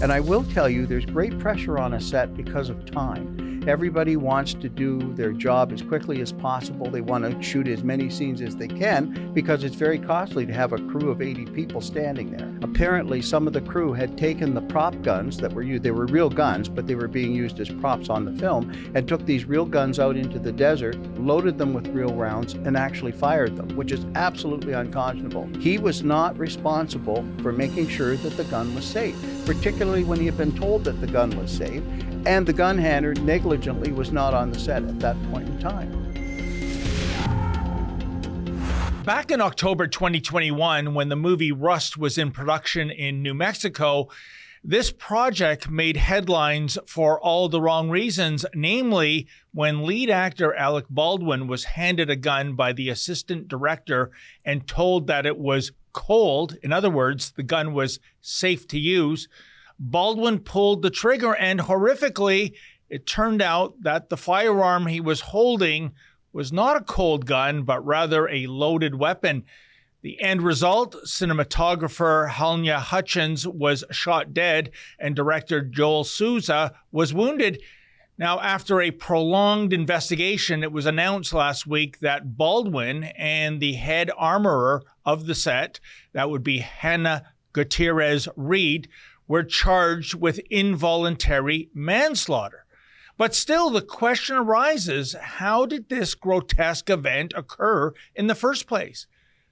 And I will tell you, there's great pressure on a set because of time. Everybody wants to do their job as quickly as possible. They want to shoot as many scenes as they can because it's very costly to have a crew of 80 people standing there. Apparently, some of the crew had taken the prop guns that were used, they were real guns, but they were being used as props on the film, and took these real guns out into the desert, loaded them with real rounds, and actually fired them, which is absolutely unconscionable. He was not responsible for making sure that the gun was safe, particularly when he had been told that the gun was safe, and the gun handler negligently was not on the set at that point in time. Back in October 2021, when the movie Rust was in production in New Mexico, this project made headlines for all the wrong reasons, namely when lead actor Alec Baldwin was handed a gun by the assistant director and told that it was cold. In other words, the gun was safe to use. Baldwin pulled the trigger, and horrifically, it turned out that the firearm he was holding was not a cold gun, but rather a loaded weapon. The end result, cinematographer Halyna Hutchins was shot dead, and director Joel Souza was wounded. Now, after a prolonged investigation, it was announced last week that Baldwin and the head armorer of the set, that would be Hannah Gutierrez Reed, were charged with involuntary manslaughter. But still, the question arises, how did this grotesque event occur in the first place?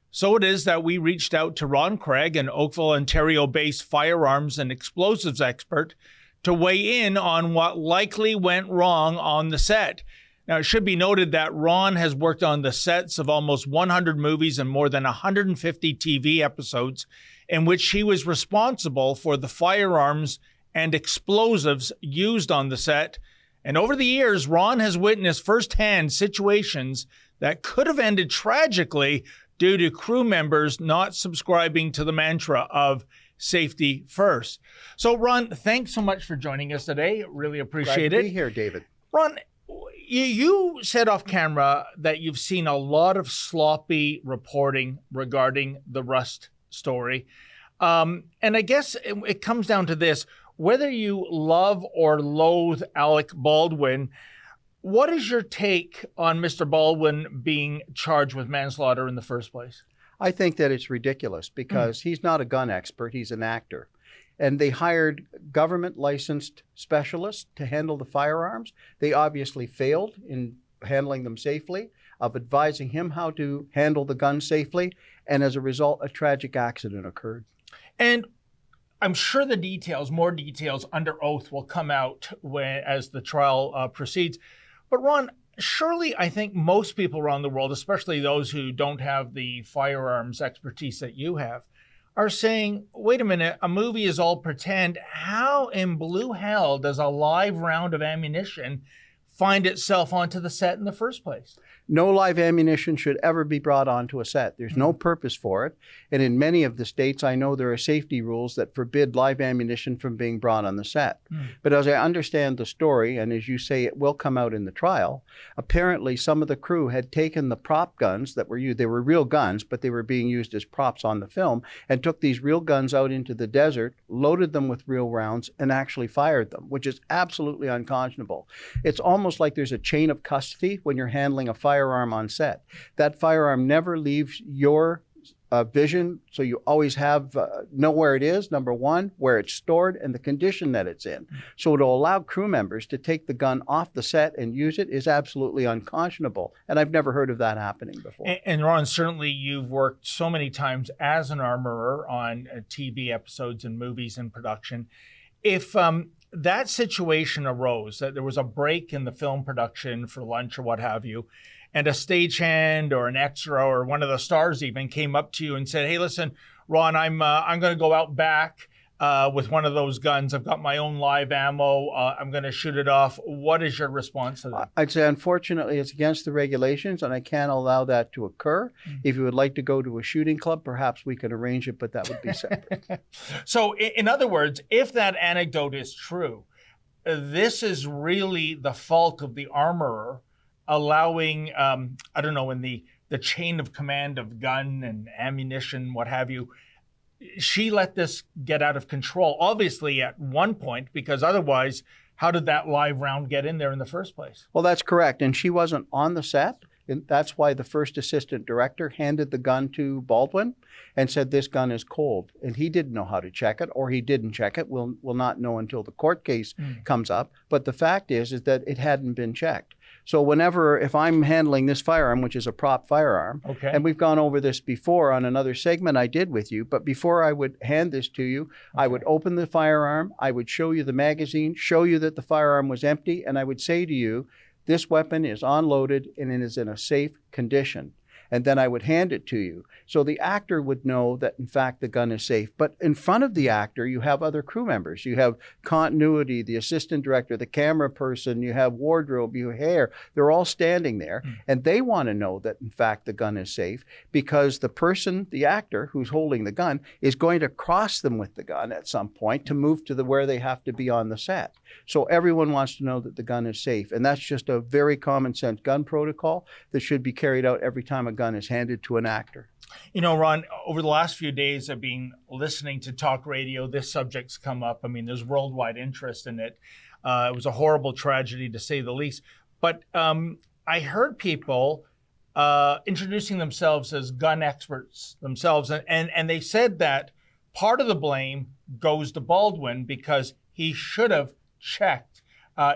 So it is that we reached out to Ron Craig, an Oakville, Ontario-based firearms and explosives expert, to weigh in on what likely went wrong on the set. Now, it should be noted that Ron has worked on the sets of almost 100 movies and more than 150 TV episodes, in which he was responsible for the firearms and explosives used on the set. And over the years, Ron has witnessed firsthand situations that could have ended tragically due to crew members not subscribing to the mantra of safety first. So, Ron, thanks so much for joining us today. Really appreciate it. Glad to be here, David. Ron, you said off camera that you've seen a lot of sloppy reporting regarding the Rust story. And I guess it comes down to this. Whether you love or loathe Alec Baldwin, what is your take on Mr. Baldwin being charged with manslaughter in the first place? I think that it's ridiculous because he's not a gun expert, he's an actor. And they hired government licensed specialists to handle the firearms. They obviously failed in handling them safely, of advising him how to handle the gun safely. And as a result, a tragic accident occurred. And I'm sure the details, more details under oath will come out as the trial proceeds. But Ron, surely I think most people around the world, especially those who don't have the firearms expertise that you have, are saying, wait a minute, a movie is all pretend. How in blue hell does a live round of ammunition find itself onto the set in the first place? No live ammunition should ever be brought onto a set. There's no purpose for it. And in many of the states, I know there are safety rules that forbid live ammunition from being brought on the set. But as I understand the story, and as you say, it will come out in the trial, apparently some of the crew had taken the prop guns that were used, they were real guns, but they were being used as props on the film, and took these real guns out into the desert, loaded them with real rounds, and actually fired them, which is absolutely unconscionable. It's almost like there's a chain of custody when you're handling a firearm on set. That firearm never leaves your vision, so you always have know where it is, number one, where it's stored, and the condition that it's in. So to allow crew members to take the gun off the set and use it is absolutely unconscionable, and I've never heard of that happening before. And Ron, certainly you've worked so many times as an armorer on TV episodes and movies in production. If that situation arose, that there was a break in the film production for lunch or what have you, and a stagehand or an extra or one of the stars even came up to you and said, hey, listen, Ron, I'm going to go out back with one of those guns. I've got my own live ammo. I'm going to shoot it off. What is your response to that? I'd say, unfortunately, it's against the regulations, and I can't allow that to occur. If you would like to go to a shooting club, perhaps we could arrange it, but that would be separate. So in other words, if that anecdote is true, this is really the fault of the armorer allowing, I don't know, in the chain of command of gun and ammunition, what have you, she let this get out of control, obviously at one point, because otherwise, how did that live round get in there in the first place? Well, that's correct. And she wasn't on the set. And that's why the first assistant director handed the gun to Baldwin and said, this gun is cold. And he didn't know how to check it, or he didn't check it. We'll not know until the court case comes up. But the fact is that it hadn't been checked. So if I'm handling this firearm, which is a prop firearm, Okay. and we've gone over this before on another segment I did with you, but before I would hand this to you, I would open the firearm, I would show you the magazine, show you that the firearm was empty, and I would say to you, this weapon is unloaded and it is in a safe condition. And then I would hand it to you. So the actor would know that, in fact, the gun is safe. But in front of the actor, you have other crew members. You have continuity, the assistant director, the camera person, you have wardrobe, you have hair. They're all standing there. And they want to know that, in fact, the gun is safe because the person, the actor who's holding the gun, is going to cross them with the gun at some point to move to where they have to be on the set. So everyone wants to know that the gun is safe. And that's just a very common sense gun protocol that should be carried out every time a gun is handed to an actor. You know, Ron, over the last few days, I've been listening to talk radio. This subject's come up. I mean, there's worldwide interest in it. It was a horrible tragedy, to say the least. But I heard people introducing themselves as gun experts themselves. And they said that part of the blame goes to Baldwin because he should have checked,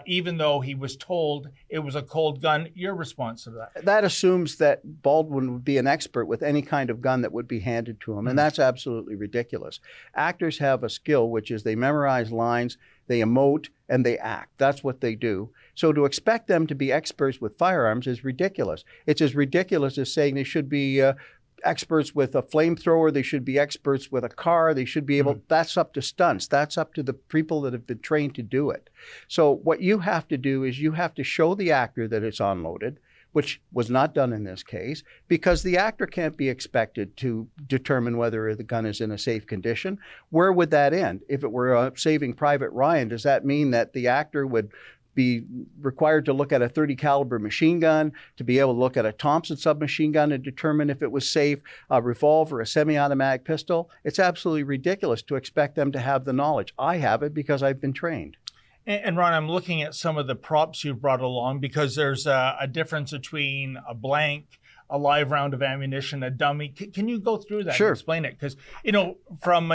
even though he was told it was a cold gun. Your response to that? That assumes that Baldwin would be an expert with any kind of gun that would be handed to him, and that's absolutely ridiculous. Actors have a skill, which is they memorize lines, they emote, and they act. That's what they do. So to expect them to be experts with firearms is ridiculous. It's as ridiculous as saying they should be experts with a flamethrower, they should be experts with a car, they should be able, that's up to stunts, that's up to the people that have been trained to do it. So what you have to do is you have to show the actor that it's unloaded, which was not done in this case, because the actor can't be expected to determine whether the gun is in a safe condition. Where would that end? If it were Saving Private Ryan, does that mean that the actor would be required to look at a .30 caliber machine gun, to be able to look at a Thompson submachine gun and determine if it was safe, a revolver, a semi-automatic pistol? It's absolutely ridiculous to expect them to have the knowledge. I have it because I've been trained. And Ron, I'm looking at some of the props you've brought along because there's a difference between a blank, a live round of ammunition, a dummy. Can you go through that Sure. and explain it? Because, you know, from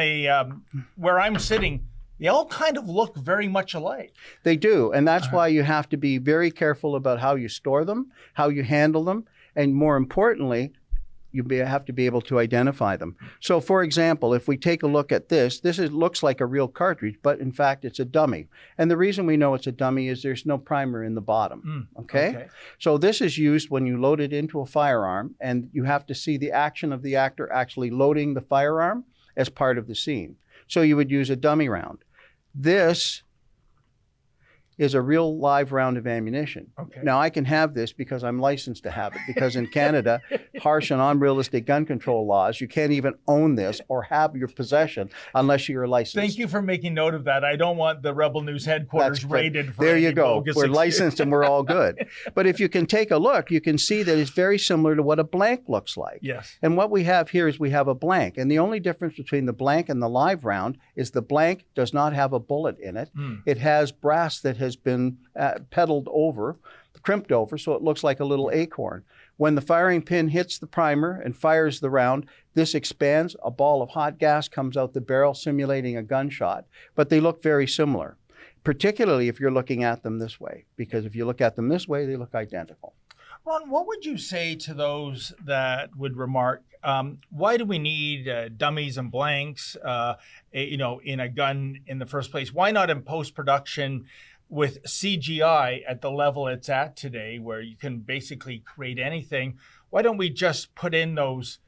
where I'm sitting, they all kind of look very much alike. They do, and that's why you have to be very careful about how you store them, how you handle them, and more importantly, have to be able to identify them. So for example, if we take a look at this looks like a real cartridge, but in fact it's a dummy. And the reason we know it's a dummy is there's no primer in the bottom, okay? So this is used when you load it into a firearm, and you have to see the action of the actor actually loading the firearm as part of the scene. So you would use a dummy round. This is a real live round of ammunition. Okay. Now, I can have this because I'm licensed to have it, because in Canada, harsh and unrealistic gun control laws, you can't even own this or have your possession unless you're licensed. Thank you for making note of that. I don't want the Rebel News headquarters raided for there you any go. bogus We're excuse. licensed and we're all good. But if you can take a look, you can see that it's very similar to what a blank looks like. Yes. And what we have here is we have a blank. And the only difference between the blank and the live round is the blank does not have a bullet in it. It has brass that has been pedaled over, crimped over, so it looks like a little acorn. When the firing pin hits the primer and fires the round, this expands, a ball of hot gas comes out the barrel simulating a gunshot, but they look very similar, particularly if you're looking at them this way, because if you look at them this way, they look identical. Ron, what would you say to those that would remark, why do we need dummies and blanks, in a gun in the first place? Why not in post-production with CGI at the level it's at today, where you can basically create anything? Why don't we just put in those,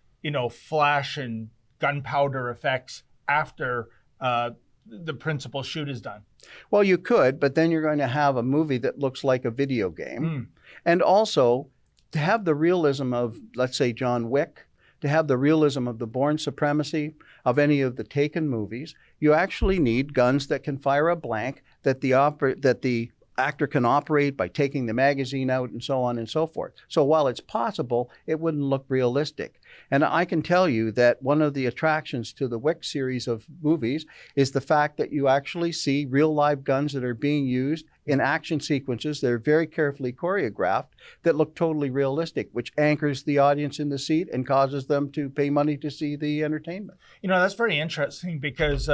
flash and gunpowder effects after the principal shoot is done? Well, you could, but then you're going to have a movie that looks like a video game. And also, to have the realism of, let's say, John Wick, to have the realism of the Bourne Supremacy, of any of the Taken movies, you actually need guns that can fire a blank, that the actor can operate by taking the magazine out and so on and so forth. So while it's possible, it wouldn't look realistic. And I can tell you that one of the attractions to the Wick series of movies is the fact that you actually see real live guns that are being used in action sequences that are very carefully choreographed that look totally realistic, which anchors the audience in the seat and causes them to pay money to see the entertainment. You know, that's very interesting because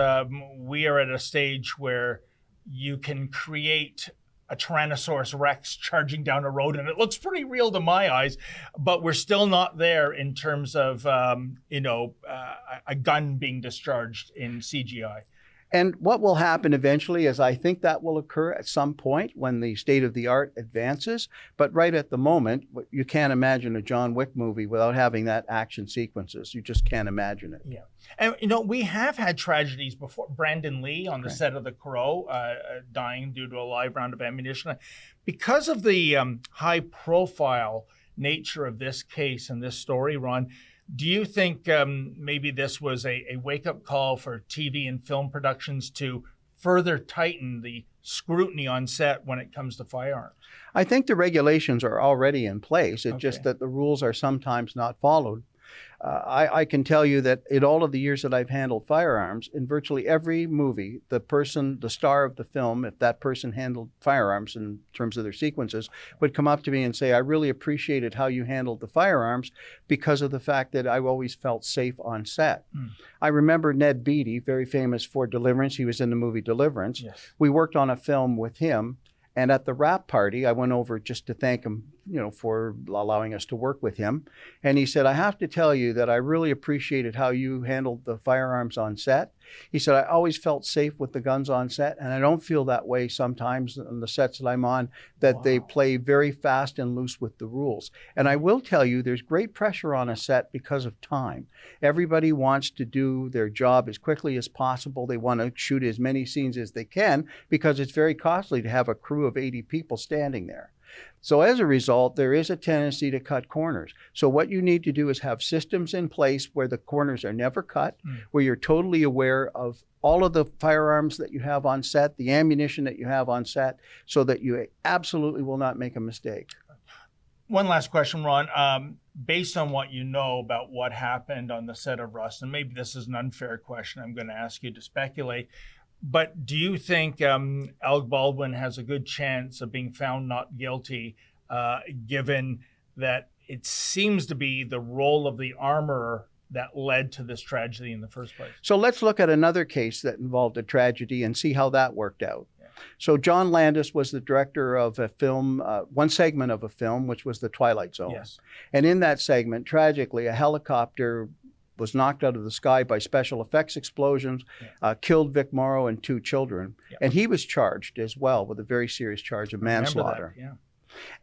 we are at a stage where you can create a Tyrannosaurus Rex charging down a road, and it looks pretty real to my eyes, but we're still not there in terms of, a gun being discharged in CGI. And what will happen eventually is I think that will occur at some point when the state of the art advances. But right at the moment, you can't imagine a John Wick movie without having that action sequences. You just can't imagine it. Yeah. And, we have had tragedies before. Brandon Lee on the set of The Crow dying due to a live round of ammunition. Because of the high profile nature of this case and this story, Ron, do you think maybe this was a wake-up call for TV and film productions to further tighten the scrutiny on set when it comes to firearms? I think the regulations are already in place. It's just that the rules are sometimes not followed. I can tell you that in all of the years that I've handled firearms, in virtually every movie, the star of the film, if that person handled firearms in terms of their sequences, would come up to me and say, I really appreciated how you handled the firearms because of the fact that I always felt safe on set. I remember Ned Beatty, very famous for Deliverance. He was in the movie Deliverance. Yes. We worked on a film with him. And at the wrap party, I went over just to thank him, for allowing us to work with him. And he said, I have to tell you that I really appreciated how you handled the firearms on set. He said, I always felt safe with the guns on set, and I don't feel that way sometimes on the sets that I'm on, that they play very fast and loose with the rules. And I will tell you, there's great pressure on a set because of time. Everybody wants to do their job as quickly as possible. They want to shoot as many scenes as they can because it's very costly to have a crew of 80 people standing there. So as a result, there is a tendency to cut corners. So what you need to do is have systems in place where the corners are never cut, where you're totally aware of all of the firearms that you have on set, the ammunition that you have on set, so that you absolutely will not make a mistake. One last question, Ron. Based on what you know about what happened on the set of Rust, and maybe this is an unfair question, I'm going to ask you to speculate, but do you think Alec Baldwin has a good chance of being found not guilty, given that it seems to be the role of the armorer that led to this tragedy in the first place? So let's look at another case that involved a tragedy and see how that worked out. Yeah. So John Landis was the director of a film, one segment of a film, which was The Twilight Zone. Yes. And in that segment, tragically, a helicopter was knocked out of the sky by special effects explosions, killed Vic Morrow and 2 children. Yeah. And he was charged as well with a very serious charge of manslaughter. Yeah.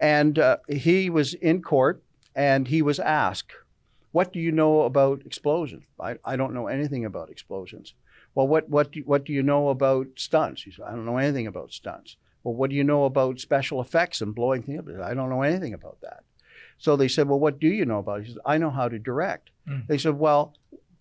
And he was in court and he was asked, what do you know about explosions? I don't know anything about explosions. Well, what do you know about stunts? He said, I don't know anything about stunts. Well, what do you know about special effects and blowing things up? I don't know anything about that. So they said, well, what do you know about it? He said, I know how to direct. They said, well,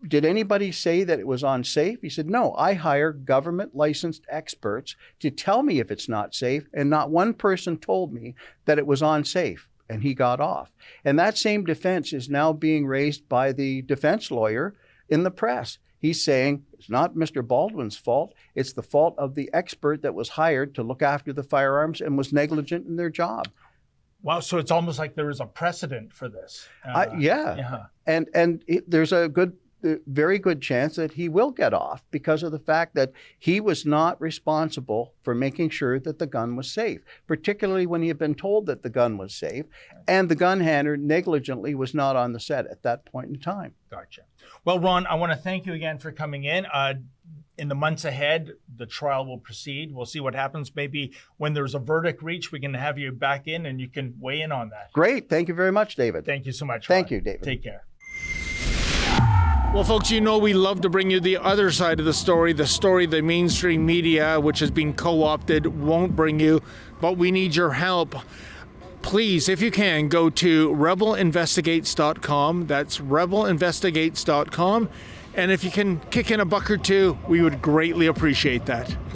did anybody say that it was unsafe? He said, no, I hire government licensed experts to tell me if it's not safe. And not one person told me that it was unsafe. And he got off. And that same defense is now being raised by the defense lawyer in the press. He's saying it's not Mr. Baldwin's fault. It's the fault of the expert that was hired to look after the firearms and was negligent in their job. Wow, so it's almost like there is a precedent for this. Yeah. And there's a very good chance that he will get off because of the fact that he was not responsible for making sure that the gun was safe, particularly when he had been told that the gun was safe, and the gun handler negligently was not on the set at that point in time. Gotcha. Well, Ron, I want to thank you again for coming in. In the months ahead, the trial will proceed. We'll see what happens. Maybe when there's a verdict reached, we can have you back in and you can weigh in on that. Great. Thank you very much, David. Thank you so much, Ron. Thank you, David. Take care. Well, folks, we love to bring you the other side of the story the mainstream media, which has been co-opted, won't bring you, but we need your help. Please, if you can, go to rebelinvestigates.com. That's rebelinvestigates.com. And if you can kick in $1 or $2, we would greatly appreciate that.